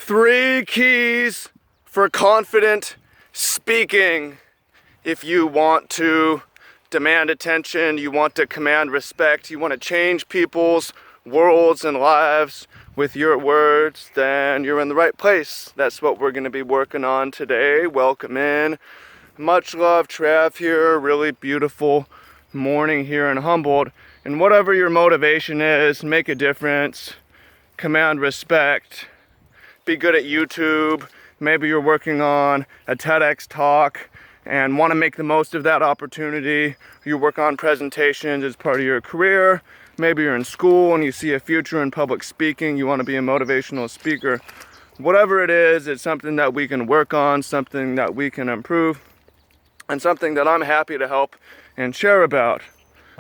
3 keys for confident speaking. If you want to demand attention, you want to command respect, you want to change people's worlds and lives with your words, then you're in the right place. That's what we're going to be working on today. Welcome in. Much love, Trav here. Really beautiful morning here in Humboldt. And whatever your motivation is, make a difference, command respect, be good at YouTube. Maybe you're working on a TEDx talk and want to make the most of that opportunity. You work on presentations as part of your career. Maybe you're in school and you see a future in public speaking. You want to be a motivational speaker. Whatever it is, it's something that we can work on, something that we can improve, and something that I'm happy to help and share about.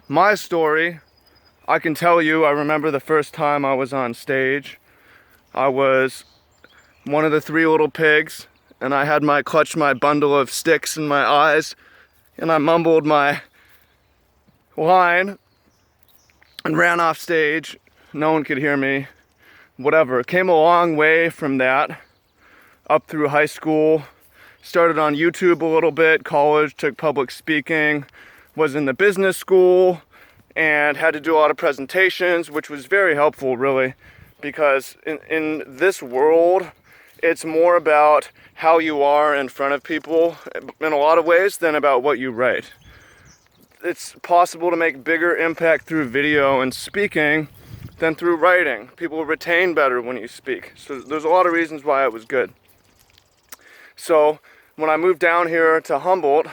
My story, I can tell you, I remember the first time I was on stage. I was one of the 3 little pigs, and I had clutched my bundle of sticks in my eyes, and I mumbled my line and ran off stage. No one could hear me. Whatever. Came a long way from that, up through high school. Started on YouTube a little bit, college, took public speaking, was in the business school, and had to do a lot of presentations, which was very helpful, really, because in this world, it's more about how you are in front of people in a lot of ways than about what you write. It's possible to make bigger impact through video and speaking than through writing. People retain better when you speak. So there's a lot of reasons why it was good. So when I moved down here to Humboldt,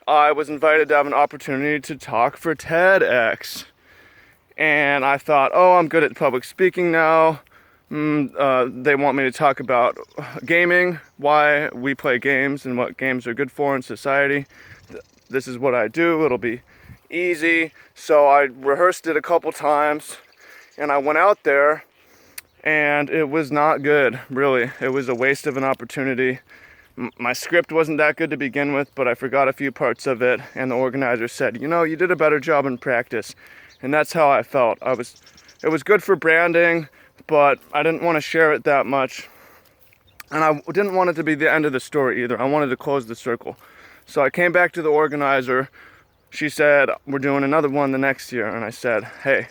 I was invited to have an opportunity to talk for TEDx. And I thought, oh, I'm good at public speaking now. They want me to talk about gaming, why we play games and what games are good for in society. This is what I do. It'll be easy. So I rehearsed it a couple times and I went out there and it was not good, really. It was a waste of an opportunity. My script wasn't that good to begin with, but I forgot a few parts of it, and the organizer said, you did a better job in practice. And that's how I felt. It was good for branding, but I didn't want to share it that much. And I didn't want it to be the end of the story either. I wanted to close the circle. So I came back to the organizer. She said, we're doing another one the next year. And I said, hey,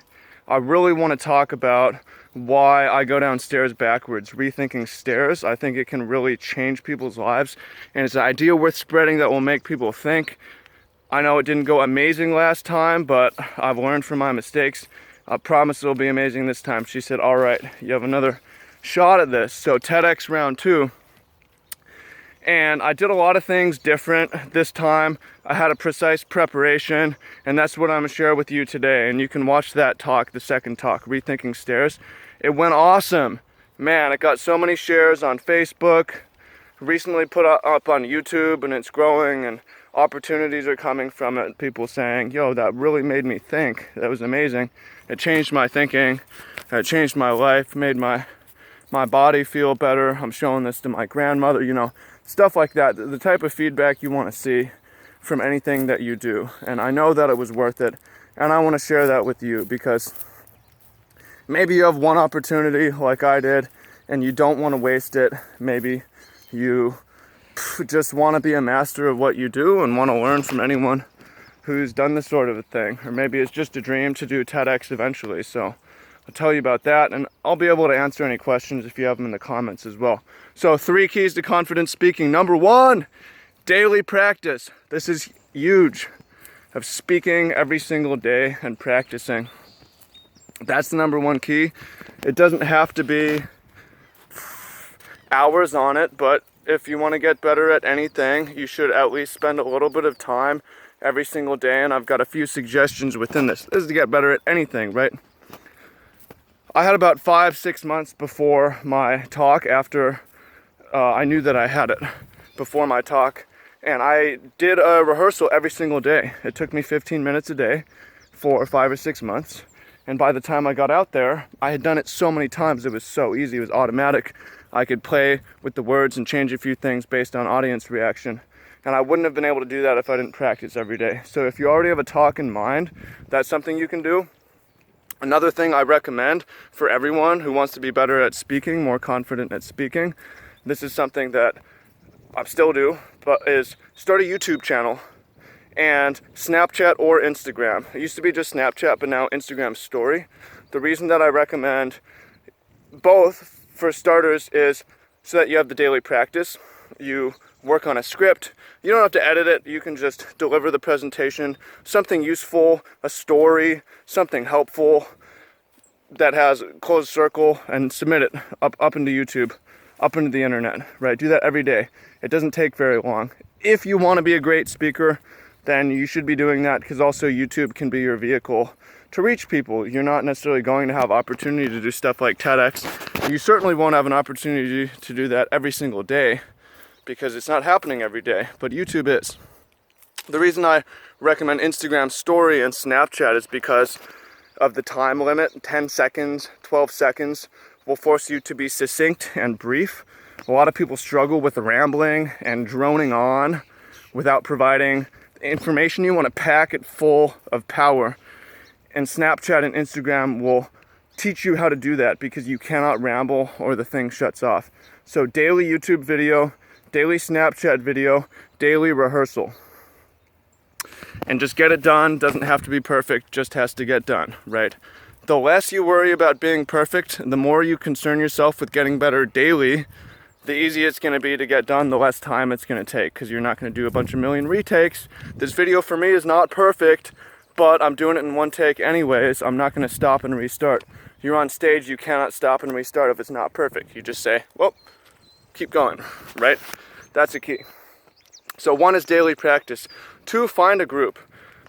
I really want to talk about why I go downstairs backwards, rethinking stairs. I think it can really change people's lives. And it's an idea worth spreading that will make people think. I know it didn't go amazing last time, but I've learned from my mistakes. I promise it'll be amazing this time. She said, all right, you have another shot at this. So TEDx round 2. And I did a lot of things different this time. I had a precise preparation, and that's what I'm gonna share with you today. And you can watch that talk, the second talk, Rethinking Stairs. It went awesome. Man, it got so many shares on Facebook, recently put up on YouTube, and it's growing, and opportunities are coming from it. People saying, yo, that really made me think. That was amazing. It changed my thinking. It changed my life, made my body feel better. I'm showing this to my grandmother, stuff like that. The type of feedback you want to see from anything that you do. And I know that it was worth it. And I want to share that with you because maybe you have one opportunity like I did and you don't want to waste it. Maybe you just want to be a master of what you do and want to learn from anyone who's done this sort of a thing. Or maybe it's just a dream to do TEDx eventually. So I'll tell you about that, and I'll be able to answer any questions if you have them in the comments as well. So 3 keys to confident speaking. Number 1, daily practice. This is huge, of speaking every single day and practicing. That's the number 1 key. It doesn't have to be hours on it, but if you want to get better at anything, you should at least spend a little bit of time every single day, and I've got a few suggestions within this. This is to get better at anything, right? I had about 5-6 months before my talk, after I knew that I had it, before my talk, and I did a rehearsal every single day. It took me 15 minutes a day for 5 or 6 months, and by the time I got out there, I had done it so many times, it was so easy, it was automatic. I could play with the words and change a few things based on audience reaction. And I wouldn't have been able to do that if I didn't practice every day. So if you already have a talk in mind, that's something you can do. Another thing I recommend for everyone who wants to be better at speaking, more confident at speaking, this is something that I still do, but is start a YouTube channel and Snapchat or Instagram. It used to be just Snapchat, but now Instagram story. The reason that I recommend both for starters is so that you have the daily practice. You work on a script. You don't have to edit it. You can just deliver the presentation, something useful, a story, something helpful that has a closed circle, and submit it up into YouTube, up into the internet, right? Do that every day. It doesn't take very long. If you want to be a great speaker, then you should be doing that, because also YouTube can be your vehicle to reach people. You're not necessarily going to have opportunity to do stuff like TEDx. You certainly won't have an opportunity to do that every single day because it's not happening every day, but YouTube is. The reason I recommend Instagram story and Snapchat is because of the time limit. 10 seconds, 12 seconds will force you to be succinct and brief. A lot of people struggle with rambling and droning on without providing information. You want to pack it full of power, and Snapchat and Instagram will teach you how to do that because you cannot ramble or the thing shuts off. So daily YouTube video, daily Snapchat video, daily rehearsal, and just get it done. Doesn't have to be perfect, just has to get done, right? The less you worry about being perfect, the more you concern yourself with getting better daily, the easier it's going to be to get done, the less time it's going to take, because you're not going to do a bunch of million retakes. This video for me is not perfect, but I'm doing it in one take anyways. I'm not going to stop and restart. You're on stage, you cannot stop and restart if it's not perfect. You just say, well, keep going, right? That's a key. So 1 is daily practice. 2, find a group.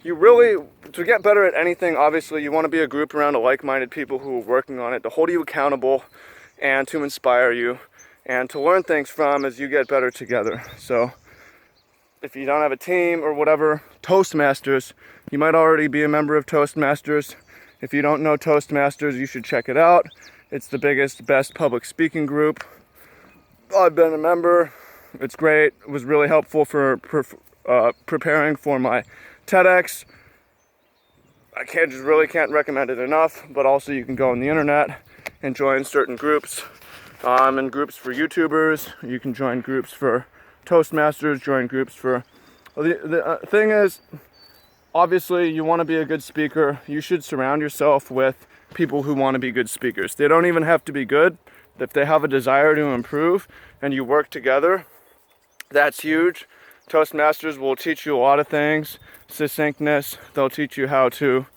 You really, to get better at anything, obviously you want to be a group around like-minded people who are working on it, to hold you accountable and to inspire you, and to learn things from as you get better together. So if you don't have a team or whatever, Toastmasters, you might already be a member of Toastmasters. If you don't know Toastmasters, you should check it out. It's the biggest, best public speaking group. I've been a member. It's great. It was really helpful for preparing for my TEDx. I can't recommend it enough, but also you can go on the internet and join certain groups. In groups for YouTubers, you can join groups for Toastmasters, join groups for... The thing is, obviously you want to be a good speaker. You should surround yourself with people who want to be good speakers. They don't even have to be good. If they have a desire to improve and you work together, that's huge. Toastmasters will teach you a lot of things. Succinctness, they'll teach you how to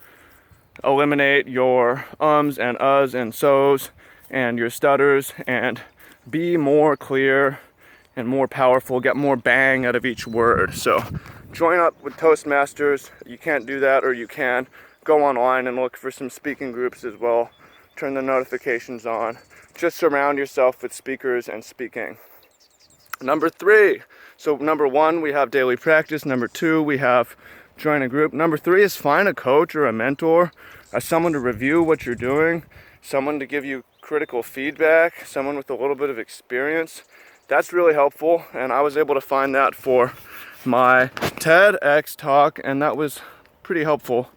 eliminate your ums and uhs and so's and your stutters and be more clear and more powerful, get more bang out of each word. So join up with Toastmasters. You can't do that, or you can go online and look for some speaking groups as well. Turn the notifications on. Just surround yourself with speakers and speaking. Number 3. So number 1, we have daily practice. Number 2, we have join a group. Number 3 is find a coach or a mentor, someone to review what you're doing, someone to give you critical feedback, someone with a little bit of experience. That's really helpful, and I was able to find that for my TEDx talk, and that was pretty helpful.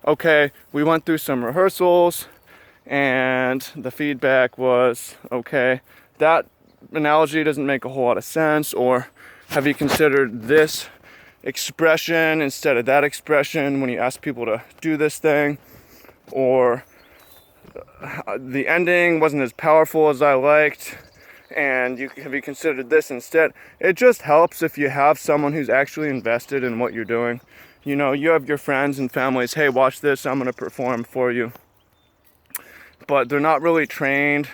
Okay, we went through some rehearsals and the feedback was, okay, that analogy doesn't make a whole lot of sense, or have you considered this expression instead of that expression when you ask people to do this thing, or the ending wasn't as powerful as I liked, and have you considered this instead? It just helps if you have someone who's actually invested in what you're doing. You know, you have your friends and families, hey, watch this, I'm going to perform for you. But they're not really trained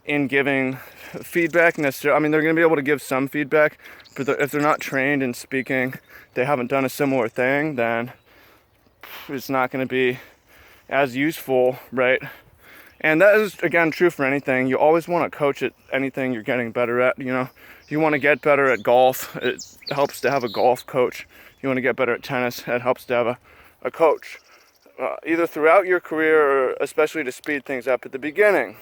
in giving feedback necessarily. I mean, they're going to be able to give some feedback, but if they're not trained in speaking, they haven't done a similar thing, then it's not going to be as useful, right? And that is, again, true for anything. You always want to coach at anything you're getting better at. You know, you want to get better at golf, it helps to have a golf coach. You want to get better at tennis, it helps to have a coach. Either throughout your career or especially to speed things up at the beginning.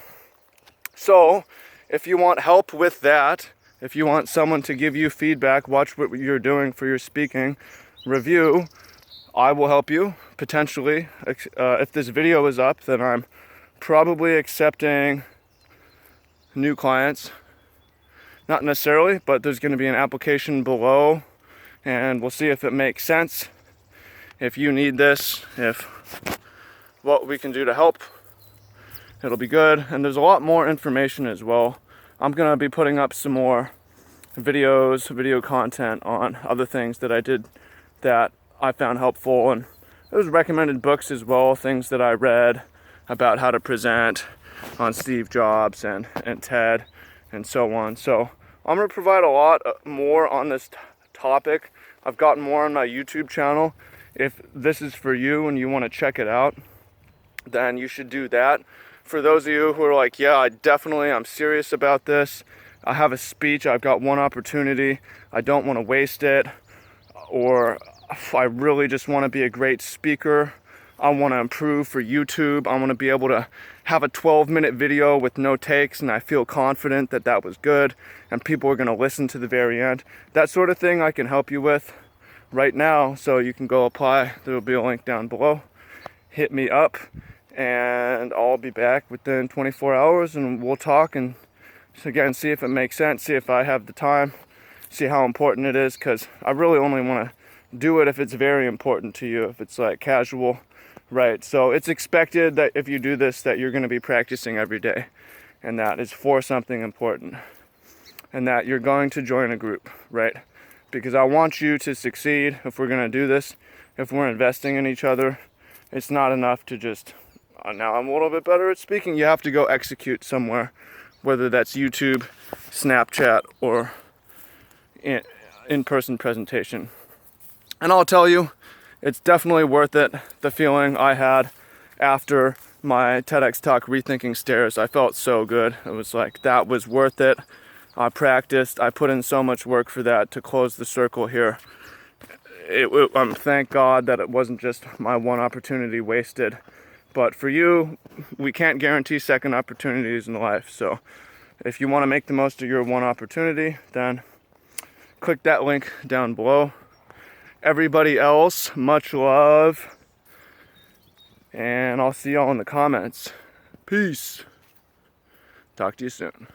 So if you want help with that, if you want someone to give you feedback, watch what you're doing for your speaking, review, I will help you potentially. If this video is up, then I'm probably accepting new clients. Not necessarily, but there's going to be an application below, and we'll see if it makes sense. If you need this, if what we can do to help, it'll be good. And there's a lot more information as well. I'm going to be putting up some more videos, video content on other things that I did that I found helpful, and there's recommended books as well, things that I read about how to present on Steve Jobs and TED and so on. So I'm going to provide a lot more on this topic. I've got more on my YouTube channel. If this is for you and you want to check it out, then you should do that. For those of you who are like, yeah, I'm serious about this. I have a speech, I've got one opportunity, I don't want to waste it, or I really just want to be a great speaker, I want to improve for YouTube, I want to be able to have a 12-minute video with no takes, and I feel confident that that was good and people are going to listen to the very end. That sort of thing I can help you with right now, so you can go apply. There will be a link down below. Hit me up and I'll be back within 24 hours and we'll talk and again, see if it makes sense, see if I have the time, see how important it is, because I really only want to do it if it's very important to you, if it's like casual, right? So it's expected that if you do this that you're going to be practicing every day, and that is for something important, and that you're going to join a group, right? Because I want you to succeed. If we're going to do this, if we're investing in each other, it's not enough to just, now I'm a little bit better at speaking. You have to go execute somewhere, whether that's YouTube, Snapchat, or in-person presentation. And I'll tell you, it's definitely worth it. The feeling I had after my TEDx talk, Rethinking Stairs, I felt so good. It was like, that was worth it. I practiced, I put in so much work for that to close the circle here. Thank God that it wasn't just my one opportunity wasted. But for you, we can't guarantee second opportunities in life. So if you want to make the most of your one opportunity, then click that link down below. Everybody else, much love. And I'll see y'all in the comments. Peace. Talk to you soon.